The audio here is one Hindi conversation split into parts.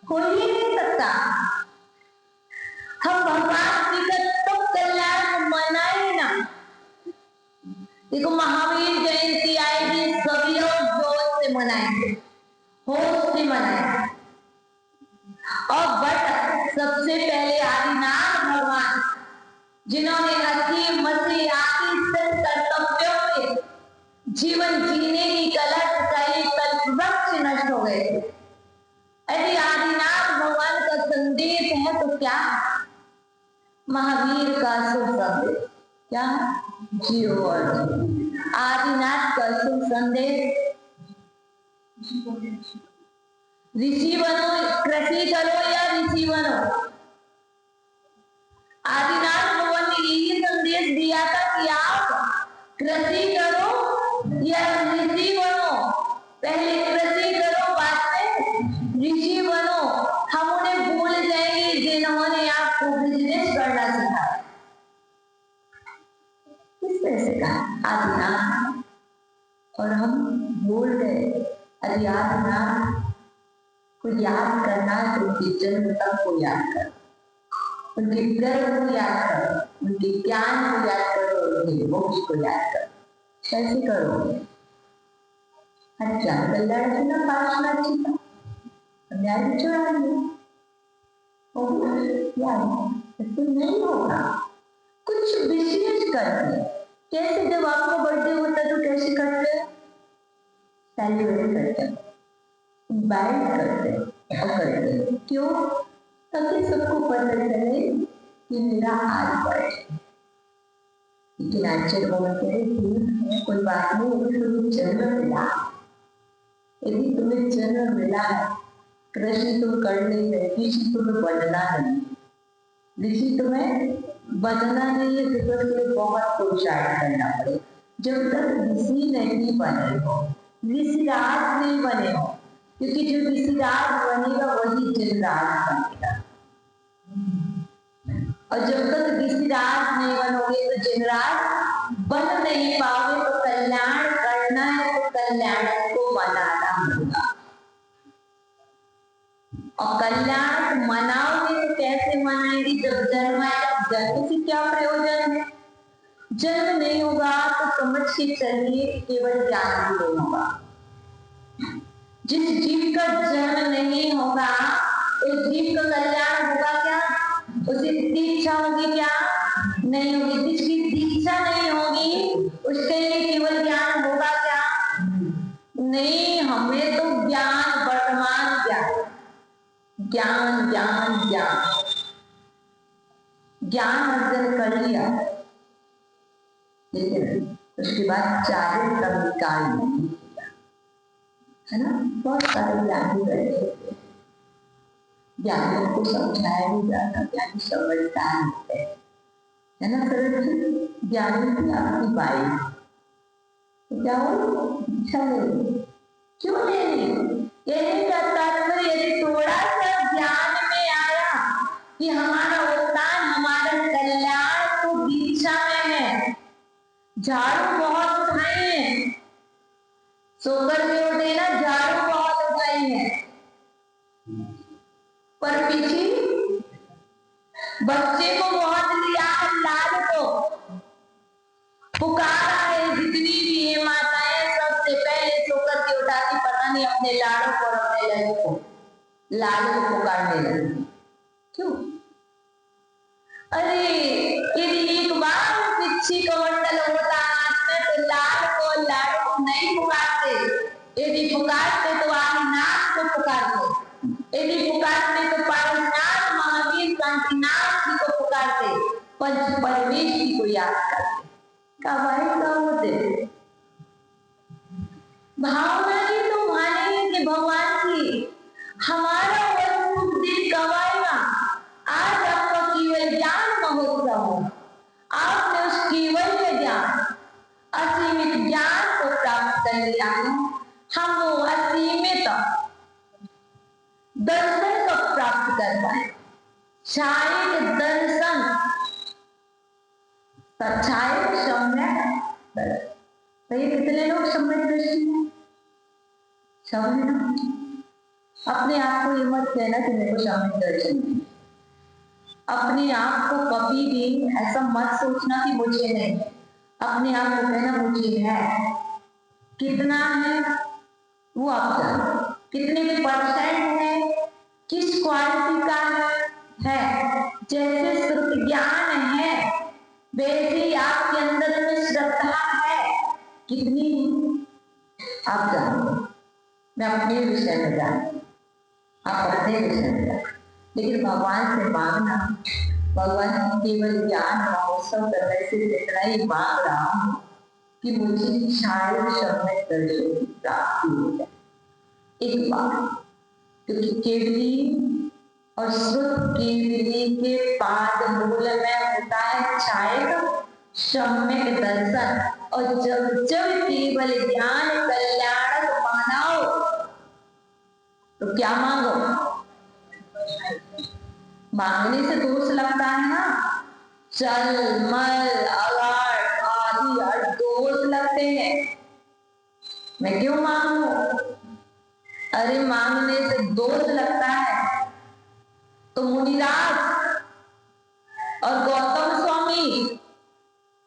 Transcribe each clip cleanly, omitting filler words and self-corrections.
हो ही नहीं सकता। का हम भगवान जी का तो कल्याण मनाए ना। देखो महावीर जयंती आएगी, सभी लोग जोर से मनाएंगे, होश से मनाएंगे। और बट सबसे पहले आदिनाथ भगवान जिन्होंने हंसी मसी आदि कर्तव्यों पे जीवन जीने की कला सिखाई, कल्पवृक्ष नष्ट हो गए थे। यदि आदिनाथ भगवान का संदेश है तो क्या महावीर का शुभ संदेश, क्या जियो और आदिनाथ का शुभ संदेश ऋषि बनो, कृषि करो या ऋषि बनो। आदिनाथ भगवान ने यही संदेश दिया था कि आप कृषि करो या ऋषि बनो। पहले कृषि करो, बाद में ऋषि बनो। हम उन्हें भूल जाएंगे जिन्होंने आपको बिजनेस करना सिखाया। किसने सिखाया? आदिनाथ। और हम भूल गए। अरे आदिनाथ को याद करना है तो उनकी जन्म तक को याद करो, उनके गर्व को याद करो, उनके ज्ञान को याद करो, उनके मोक्ष को याद करो। कैसे करोगे? अच्छा कल्याण की ना पासना अच्छी था, अन्याय भी चढ़ा लिया, ऐसे नहीं होगा। कुछ विशेष करते। कैसे? जब आपका बर्थडे होता है तो कैसे करते हैं? सेलिब्रेट करते हैं, इनवाइट करते हैं और करते हैं। क्यों? ताकि सबको पता चले कि मेरा आज बर्थडे। लेकिन आश्चर्य होगा, कोई बात नहीं, यदि तुम्हें जन्म मिला, यदि तुम्हें जन्म मिला है, कृषि तुम कर नहीं रहे, ऋषि तुम्हें बनना नहीं, ऋषि तुम्हें बनना नहीं है, तो उसके लिए बहुत पुरुषार्थ करना पड़े। जब तक ऋषि नहीं बने हो, ऋषिराज नहीं बने हो, क्योंकि जो ऋषिराज बनेगा वही जिनराज बनेगा। और जब तक ऋषिराज नहीं बनोगे तो जिनराज बन नहीं पाओगे। तो कल्याण करना है तो कल्याण को मनाना होगा। और कल्याण मनाओगे तो कैसे मनाएंगे? जब जन्म आएगा, जन्म से क्या प्रयोजन है? जन्म नहीं होगा तो समझ के चलिए केवल ज्ञान भी नहीं होगा। जिस जीव का जन्म नहीं होगा उस जीव का कल्याण होगा क्या? उसे दीक्षा होगी क्या? नहीं होगी। जिसकी दीक्षा नहीं होगी उसके लिए केवल ज्ञान होगा क्या? नहीं। हमें तो ज्ञान, वर्तमान ज्ञान, ज्ञान ज्ञान ज्ञान ज्ञान अर्जन कर लिया, लेकिन उसके बाद चारित्र का विकार नहीं किया, है ना। बहुत सारे ज्ञानी बैठे, ज्ञानियों को समझाया भी जाता, ज्ञानी समझदार होते हैं, है ना। फिर ज्ञानी की आपकी बाई क्या हो? इच्छा नहीं, क्यों नहीं? कहने का तात्पर्य यदि थोड़ा सा ज्ञान में आया कि हमारा उत्थान, हमारा कल्याण तो दीक्षा में है। झाड़ू बहुत उठाई है, सोकर के उठे ना, झाड़ू बहुत उठाई है, पर पीछे बच्चे को बहुत लिया है, लाल को पुकारा है। जितनी भी ये माताएं सबसे पहले सोकर के उठाती, पता नहीं अपने लाड़ों को और अपने लड़कों को, लाल को पुकारने लगी। क्यों? अरे यदि एक बार पिछी कमंडल होता हाथ में तो लाल को, लाड़ों को नहीं पुकारते। यदि पुकारते तो आदिनाथ को पुकारते, यदि पुकारते तो पारसनाथ महावीर कांतिनाथ जी को पुकारते, पंच परमेश जी को याद करते। भाई का होते भावना ही तो मानेंगे कि भगवान की हमारा वह दिन कब आएगा? आज आपका केवल ज्ञान महोत्सव हो, आपने उस केवल ज्ञान, असीमित ज्ञान को प्राप्त कर लिया है। हम वो असीमित दर्शन को प्राप्त कर पाए। शायद दर्शन, सच्चाई, सम्यक दर्शन। तो ये कितने लोग सम्यक दृष्टि हैं? सब है ना। अपने आप को ये मत कहना कि मेरे को शाम में दर्शन नहीं। अपने आप को कभी भी ऐसा मत सोचना कि मुझे नहीं। अपने आप को कहना मुझे है। कितना है वो आप जानो, कितने परसेंट है, किस क्वालिटी का है। जैसे श्रुत ज्ञान है वैसे ही आपके अंदर में श्रद्धा है, कितनी आप जानो। मैं अपने विषय में जानती, आप अपने विषय में जानते, लेकिन भगवान से मांगना, भगवान केवल ज्ञान महोत्सव करने से इतना ही मांग रहा हूं कि मुझे शायद शब्द दर्शन की प्राप्ति हो जाए एक बार। क्योंकि केवली और श्रुत केवली के पाद मूल में होता है छाए का सम्यक दर्शन। और जब जब केवल ज्ञान कल्याण मानव तो क्या मांगो। मांगने से दोष लगता है ना, चल मल अगाड़ आदि दोष लगते हैं। मैं क्यों मांगू? अरे मांगने से दोष लगता है तो मुनिराज और गौतम स्वामी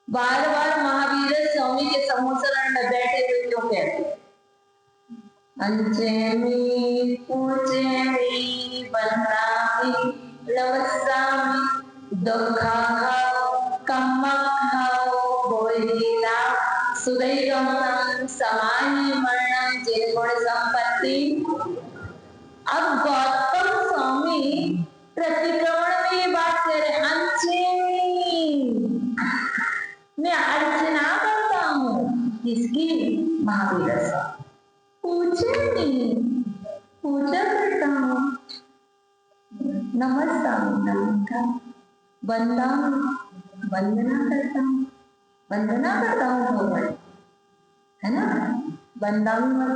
बार बार महावीर स्वामी के समोसरण में बैठे हुए क्यों कहते? अंचेमी पूजेमी बनामी लवसामी दुखा खाओ कम्मा खाओ बोलीला सुदैगम समाही मरणम जिनगुण संपत्ति। अब गौतम स्वामी प्रतिक्रमण में ये बात कह रहे, अंचेमी मैं अर्चना करता हूँ किसकी? महावीर स्वामी। पूछे नहीं, पूजा करता हूँ, नमस्कार नमस्कार, वंदना वंदना करता हूँ, वंदना करता हूँ भगवान, है ना। वंदना मतलब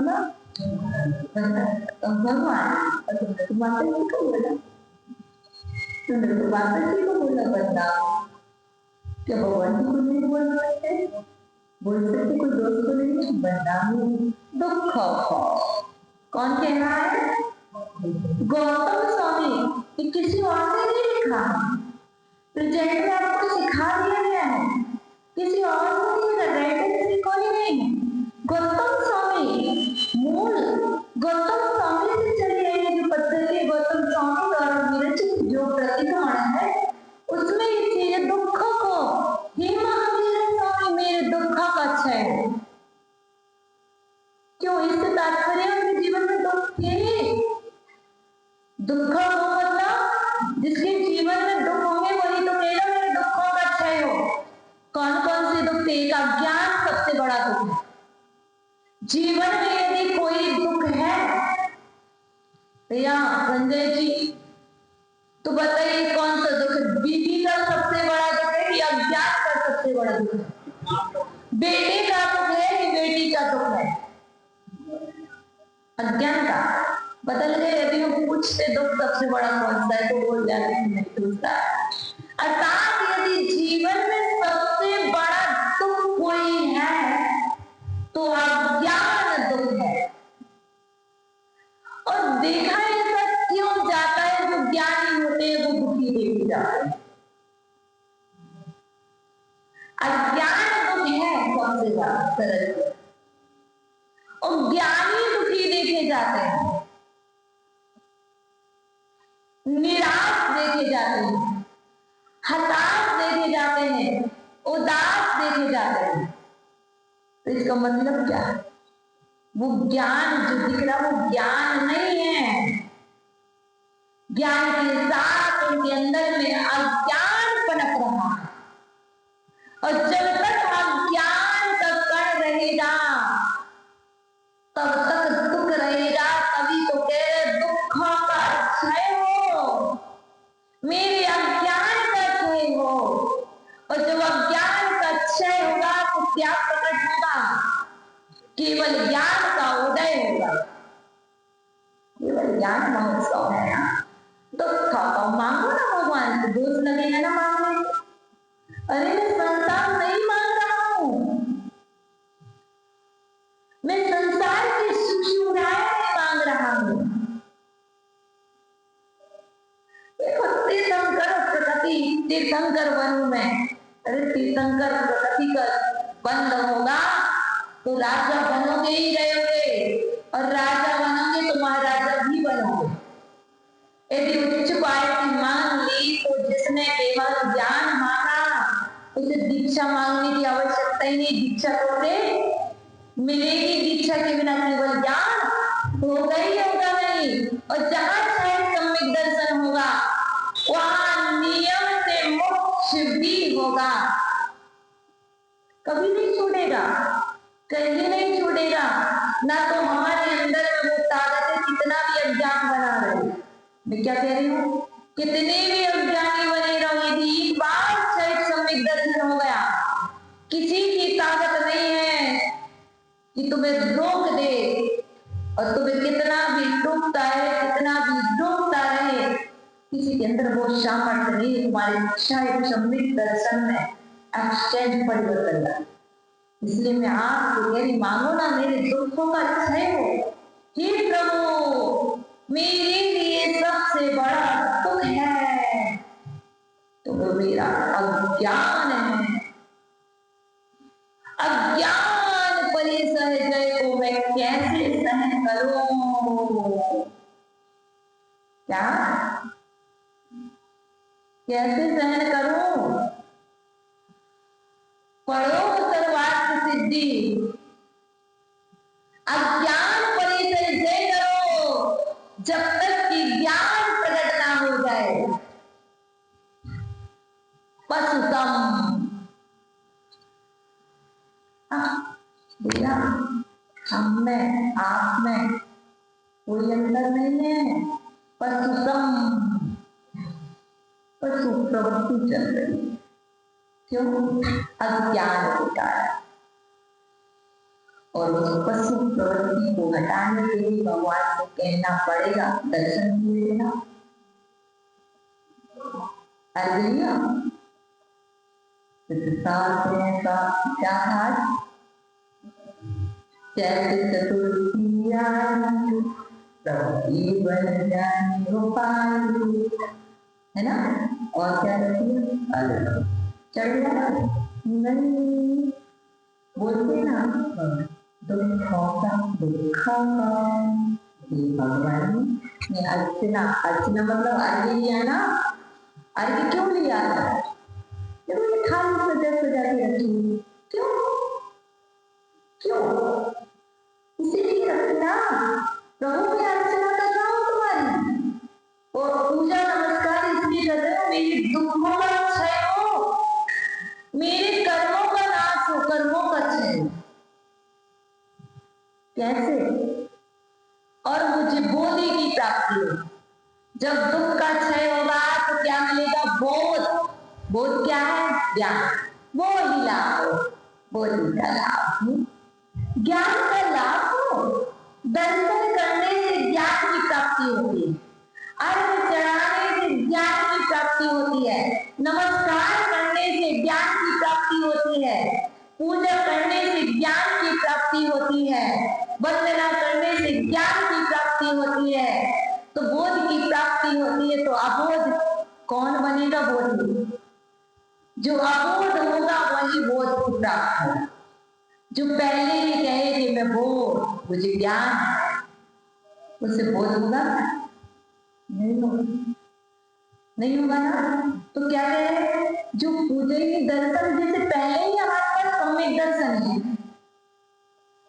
भगवान। तुमने तो माता जी को बोला, तुमने तो माता जी को बोला वंदना। क्या भगवान जी को नहीं बोल सकते? बोल सकते, कोई दोस्त को नहीं। वंदना दुख कौन कह रहा है? गौतम स्वामी। ये किसी और ने नहीं लिखा, प्रेजेंट में आपको सिखा दिया गया है, किसी और को नहीं लिखा, किसी को ही नहीं। गौतम स्वामी मूल गौतम स्वामी से चली आई जो पद्धति, गौतम स्वामी और विरचित जो प्रतिक्रमण है उसमें ये चीज दुख को, हे महावीर स्वामी मेरे दुख का क्षय। क्यों? इससे तात्पर्य उनके जीवन में दुख थे। दुख हो मतलब जिसके जीवन में दुख होंगे वही तो कहेगा मेरे दुखों का क्षय हो। कौन कौन से दुख थे? एक अज्ञान सबसे बड़ा दुख है। जीवन में यदि कोई दुख है भैया संजय जी तो बताइए कौन सा दुख है? बीवी का सबसे बड़ा दुख है कि अज्ञान का सबसे बड़ा दुख है? बेटे का दुख है कि बेटी का दुख है? अज्ञान का। बदल गए यदि हम पूछते दुख सबसे बड़ा कौन सा है तो बोल जाते हैं नहीं दूसरा। अर्थात यदि जीवन में सबसे बड़ा दुख कोई है तो अज्ञान दुख है। और देखा ऐसा क्यों जाता है? जो ज्ञानी होते हैं वो दुखी देखे जाते हैं। अज्ञान दुख है सबसे बड़ा सरल, और ज्ञानी दुखी देखे जाते हैं, निराश देखे जाते हैं, हताश देखे जाते हैं, उदास देखे जाते हैं। तो इसका मतलब क्या है? वो ज्ञान जो दिख रहा वो ज्ञान नहीं है। ज्ञान के साथ उनके अंदर में अज्ञान पनप रहा है, और जब तक अज्ञान का कण रहेगा तब तक दुख रहेगा। तभी तो कह रहे दुखों का क्षय हो, मेरे अज्ञान का क्षय हो। और जब अज्ञान का क्षय होगा तो क्या प्रकट होगा? केवल ज्ञान का उदय होगा। केवल ज्ञान महोत्सव है ना। दुख का मांगो ना भगवान से, दोष लगेगा ना मांगने। अरे मैं संसार नहीं मांग रहा हूं, मैं संसार की सुख सुविधाएं नहीं मांग रहा हूं, तीर्थंकर बनूं मैं। अरे तीर्थंकर प्रकृति का बंद होगा तो राजा बनोगे ही रहोगे, और राजा बनोगे तो महाराजा भी बनोगे। यदि उच्च पाय की मांग ली तो जिसने केवल ज्ञान मांगा उसे दीक्षा मांगने की आवश्यकता ही नहीं। दीक्षा तो मिलेगी, दीक्षा के बिना केवल ज्ञान होगा ही होगा नहीं। और जहां चाहे सम्यक दर्शन होगा वहां नियम से मोक्ष भी होगा। कभी नहीं छूटेगा, कहीं नहीं छूटेगा। ना तो हमारे अंदर में वो ताकत है कितना भी अज्ञान बना रहे। मैं क्या कह रही हूँ, कितने भी अज्ञानी बने रहो, यदि एक बार शायद सम्यक दर्शन हो गया, किसी की ताकत नहीं है कि तुम्हें रोक दे। और तुम्हें कितना भी डूबता है, कितना भी डूबता रहे, किसी के अंदर वो सामर्थ्य नहीं तुम्हारी इच्छा एक सम्यक दर्शन में एक्सचेंज परिवर्तन है। इसलिए मैं आपको कह रही, मांगो ना मेरे दुखों का क्षय हो। हे प्रभु, मेरे लिए सबसे बड़ा दुख है तो वो मेरा अज्ञान है। अज्ञान परिसहजय को मैं कैसे सहन करूं? क्या कैसे सहन करूं? पढ़ो सर्वार्थ सिद्धि, अज्ञान परिसहजय करो जब तक कि ज्ञान प्रकट ना हो जाए। पशुतम भैया, हम में आप में कोई अंतर नहीं है। पशुतम, पशु प्रवृत्ति चल रही है। क्यों? अज्ञान के कारण। और उस पशु प्रवृत्ति को हटाने के लिए भगवान को कहना पड़ेगा दर्शन किए देना। क्या था? चैत्र चतुर्थी प्रभु बन जाने गोपाल, है ना? और क्या रहती है? चढ़ नहीं बोलते ना, दुखों का भगवान ने अर्चना, अर्चना मतलब अर्घ्य लिया ना। अर्घ्य क्यों लिया था? खाली सजा सजा के रखी, क्यों क्यों? इसीलिए रखी ना, प्रभु की अर्चना कर रहा हूं तुम्हारी, और पूजा नमस्कार इसलिए कर रहे हो मेरे दुखों का क्षय हो, मेरे कर्मों का नाश हो, कर्मों का क्षय। कैसे? और मुझे बोधि की प्राप्ति हो। जब दुख का क्षय होगा तो क्या मिलेगा? बोध। बोध क्या है? ज्ञान। वो ही लाभ हो, बोधि का लाभ, ज्ञान का लाभ हो। दर्शन करने से ज्ञान की प्राप्ति होती है, अर्घ चढ़ाने से ज्ञान की प्राप्ति होती है, नमस्कार करने से ज्ञान की प्राप्ति होती है, पूजा करने से ज्ञान की प्राप्ति होती है, वंदना करने से ज्ञान की प्राप्ति होती है, तो बोध की प्राप्ति होती है। तो अबोध कौन बनेगा? बोध। जो अबोध होगा वही बोध को प्राप्त होगा। जो पहले ही कहे कि मैं बोध, मुझे ज्ञान है, उससे बोध होगा? नहीं होगा, नहीं होगा ना। तो क्या कहे? जो पूजनीय दर्शन, जैसे पहले ही हमारे पास सम्यक दर्शन है,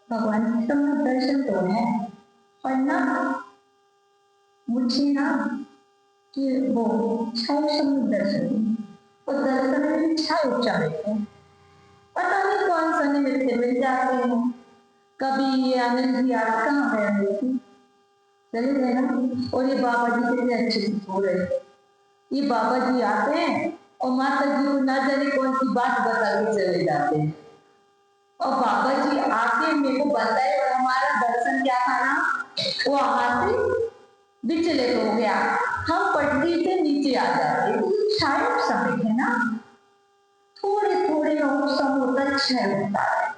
भगवान के सम्यक दर्शन तो है, पर ना मुझे ना कि वो सम्यक दर्शन, और दर्शन में इच्छा उच्चारित है, पता नहीं कौन सा निमित्त मिल जाते हैं। कभी ये आनंद जी आज कहाँ गए थे, चले गए ना। और ये बाबा जी कितने अच्छे से सो रहे थे। ये बाबा जी आते हैं और माता जी को ना जाने कौन सी बात बता के चले जाते हैं, और बाबा जी आके मेरे को बताए, और हमारा दर्शन क्या था ना, वो वहां से विचलित हो गया, हम पटरी से नीचे आ जाते। शायद समय है ना, थोड़े थोड़े समुद्र क्षय होता है,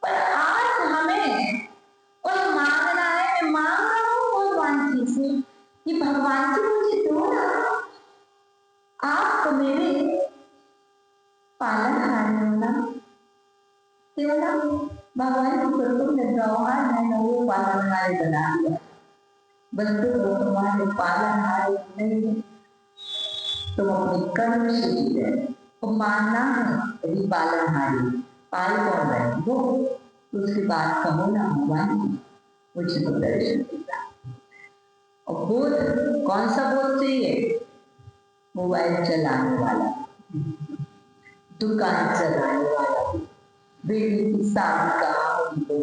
पर आज हमें और मांगना है। मैं मांग रहा हूँ भगवान जी से कि भगवान जी मुझे दो ना, आप तो मेरे बोला भगवान की कृपा ने व्यवहार मैंने वो पालनहारे बना दिया, बच्चों को तुम्हारे पालनहारे नहीं, तुम अपने कर्म से जी रहे तो मानना है यदि पालनहारी पाल कौन रहे वो, उसके बाद कहो ना भगवान मुझे तो दर्शन देता। और बोध कौन सा बोध चाहिए? मोबाइल चलाने वाला, दुकान चलाने वाला, बेटी की शादी कहाँ होगी वो,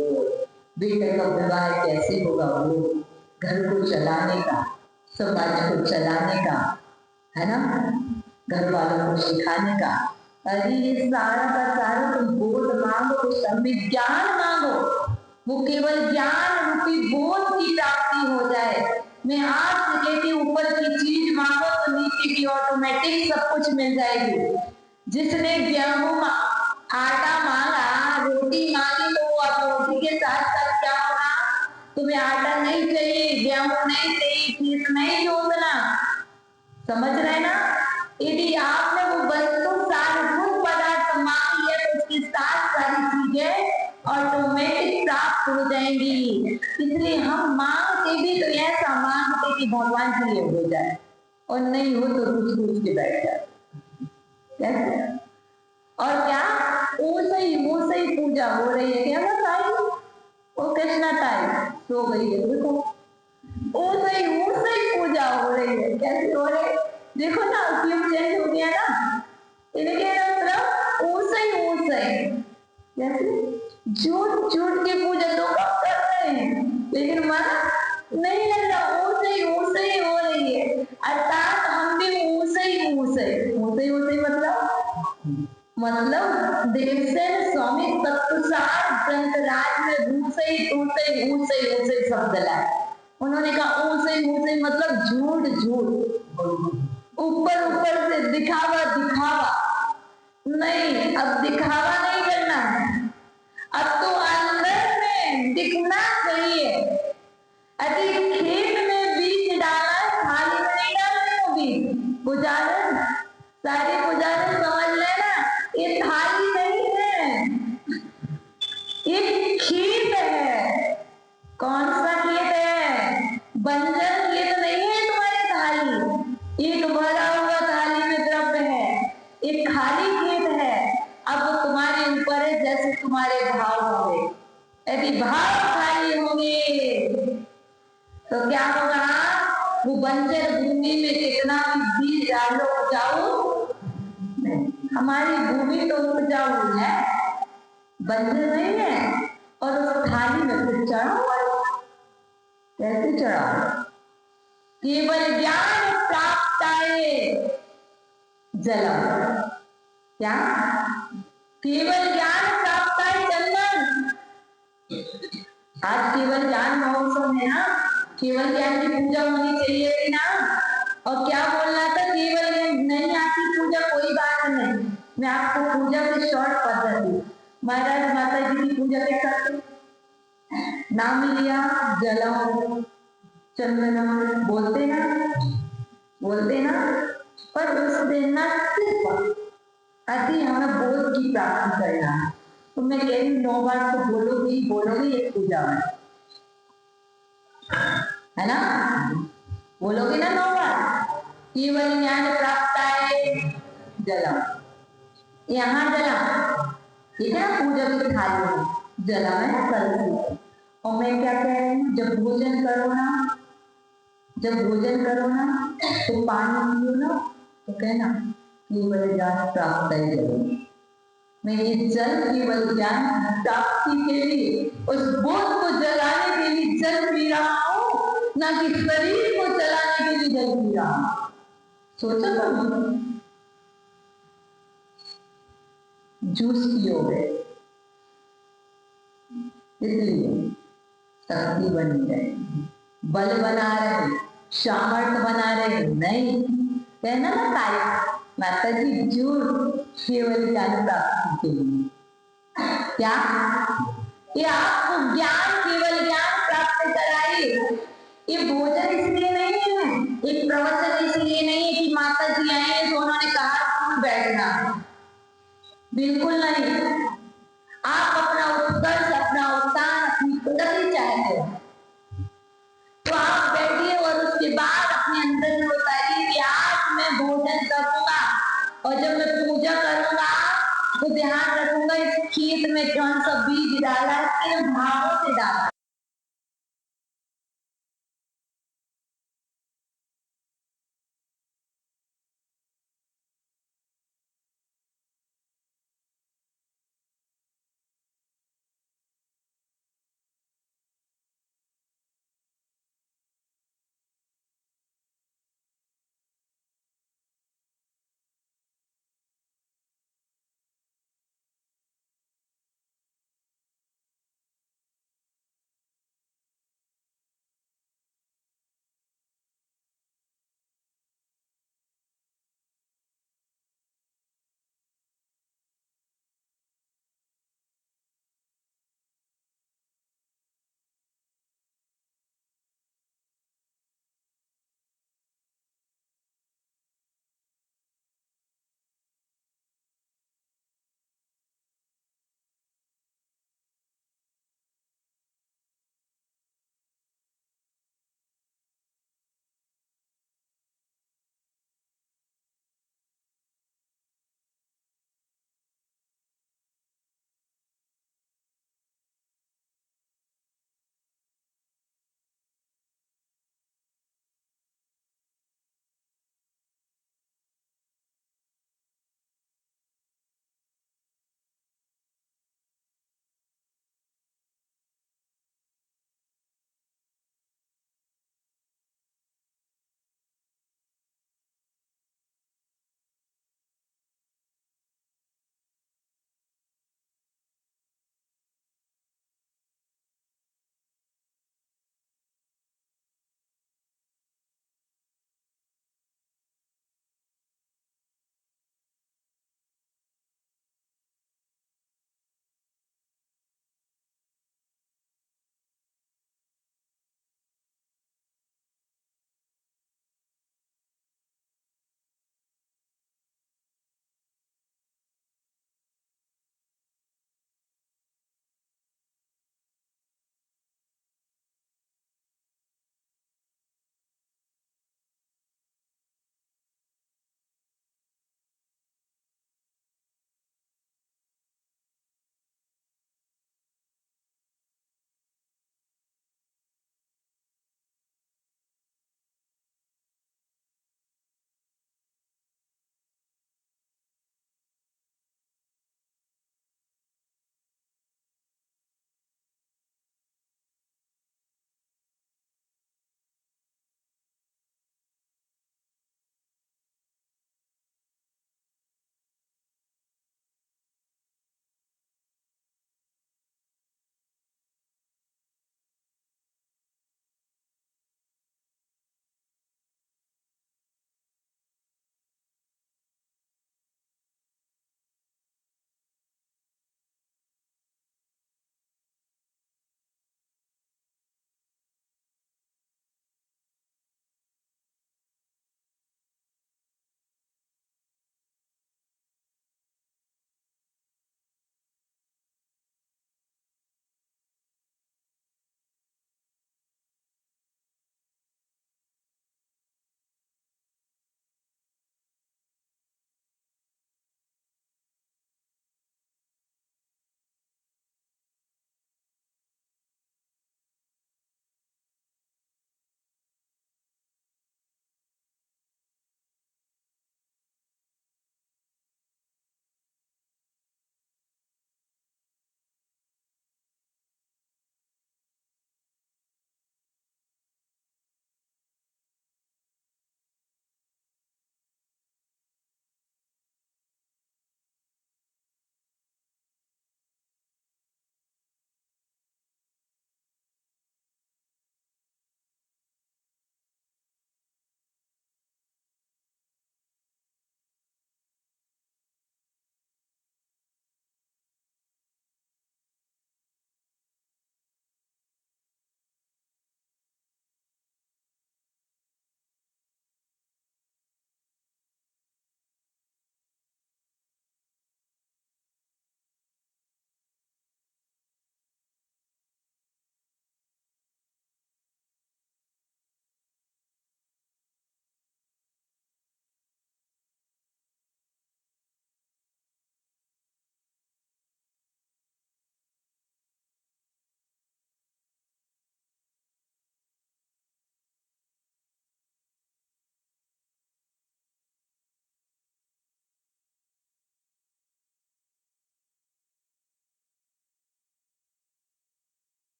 बेटे का विवाह कैसे होगा वो, घर को चलाने का, समाज को चलाने का, है ना, घर वालों को सिखाने का। अरे ये सारा का सारा तुम बोध मांगो, सब में ज्ञान मांगो, वो केवल ज्ञान रूपी बोध की प्राप्ति हो जाए। मैं आज से लेके ऊपर की चीज मांगो तो नीचे की ऑटोमेटिक सब कुछ मिल जाएगी। जिसने गेहूं आटा मांगा, रोटी मांगी, तो वो अब रोटी के साथ साथ क्या होगा? तुम्हें आटा नहीं चाहिए, गेहूं नहीं चाहिए, खेत नहीं जोतना, समझ रहे ना? यदि आपने वो वस्तु सारभूत पदार्थ मांग लिया तो उसकी साथ सारी चीजें ऑटोमेटिक प्राप्त हो जाएंगी। इसलिए हम मांगते भी तो ऐसा मांगते कि भगवान के लिए हो जाए, और नहीं हो तो कुछ के बैठ जाए। कैसे? और क्या वो सही पूजा हो रही है क्या ना ताई? वो कृष्णा ताई सो गई है, देखो वो सही पूजा हो रही है। कैसे हो रही? देखो ना क्यों चेंज हो गया ना, इनके मतलब वो सही जैसे झूठ की पूजा तो कब कर रहे हैं, लेकिन मन नहीं लग रहा, वो सही हो रही है। अर्थात हम भी वो सही मतलब देवसेन स्वामी तत्वसार ग्रंथराज में ऊसे शब्द लाए। उन्होंने कहा ऊसे मतलब झूठ ऊपर से दिखावा नहीं, अब दिखावा नहीं करना है, अब तो अंदर में दिखना चाहिए। अरे खेत में बीज डाला है, थाली में नहीं डालने को बीज। पुजारन, सारे पुजारन समझ लेना, ये थाली नहीं है, ये खेत है। कौन सा खेत है? बंजर खेत नहीं है तुम्हारी थाली, एक भरा हुआ थाली में द्रव्य है, एक खाली खेत है। अब वो तुम्हारे ऊपर है, जैसे तुम्हारे भाव होंगे। यदि भाव खाली होंगे तो क्या होगा? वो बंजर भूमि में कितना भी बीज डालो उपजाऊ नहीं। हमारी भूमि तो उपजाऊ है, बंजर नहीं है। और उस थाली में फिर चढ़ा हुआ, कैसे चढ़ा? केवल ज्ञान प्राप्त जलम, क्या? केवल ज्ञान प्राप्त चंदन। आज केवल ज्ञान महोत्सव है ना, केवल ज्ञान की पूजा होनी चाहिए थी ना। और क्या बोलना था? केवल नहीं आती पूजा, कोई बात नहीं, मैं आपको पूजा की शॉर्ट पद्धति, महाराज माता जी की पूजा क्या करते? नाम लिया, जलम चंदनम बोलते ना, पर उस दिन ना सिर्फ अति हमें बोध की प्राप्ति करना है। तो मैं कह रही 9 बार तो बोलोगे ये पूजा में, है ना? बोलोगे ना 9 बार, केवल ज्ञान प्राप्त है जलम, यहाँ जलम, ठीक है ना? पूजा की थाली में जलम है कल। और मैं क्या कह रही हूँ, जब भोजन करो ना तो पानी पियो ना, तो कहना केवल ज्ञान प्राप्त है जल। मैं ये जल केवल ज्ञान प्राप्ति के लिए, उस बोध को जलाने के लिए जल पी रहा हूँ, ना कि शरीर को चलाने के लिए जल पी रहा हूँ। सोचो तो, जूस पियोगे इसलिए शक्ति बनी रहेगी, बल बना रहे, सामर्थ्य बना रहे, नहीं कहना ना ताई माता जी जूर केवल ज्ञान प्राप्ति के लिए। क्या ये आपको ज्ञान, केवल ज्ञान प्राप्त कराई? ये भोजन इसलिए नहीं है, एक प्रवचन इसलिए नहीं है कि माता जी आए तो उन्होंने कहा बैठना, बिल्कुल नहीं। आप ध्यान रखूंगा इस खेत में कौन सा बीज डाला, किन भावों से डाला।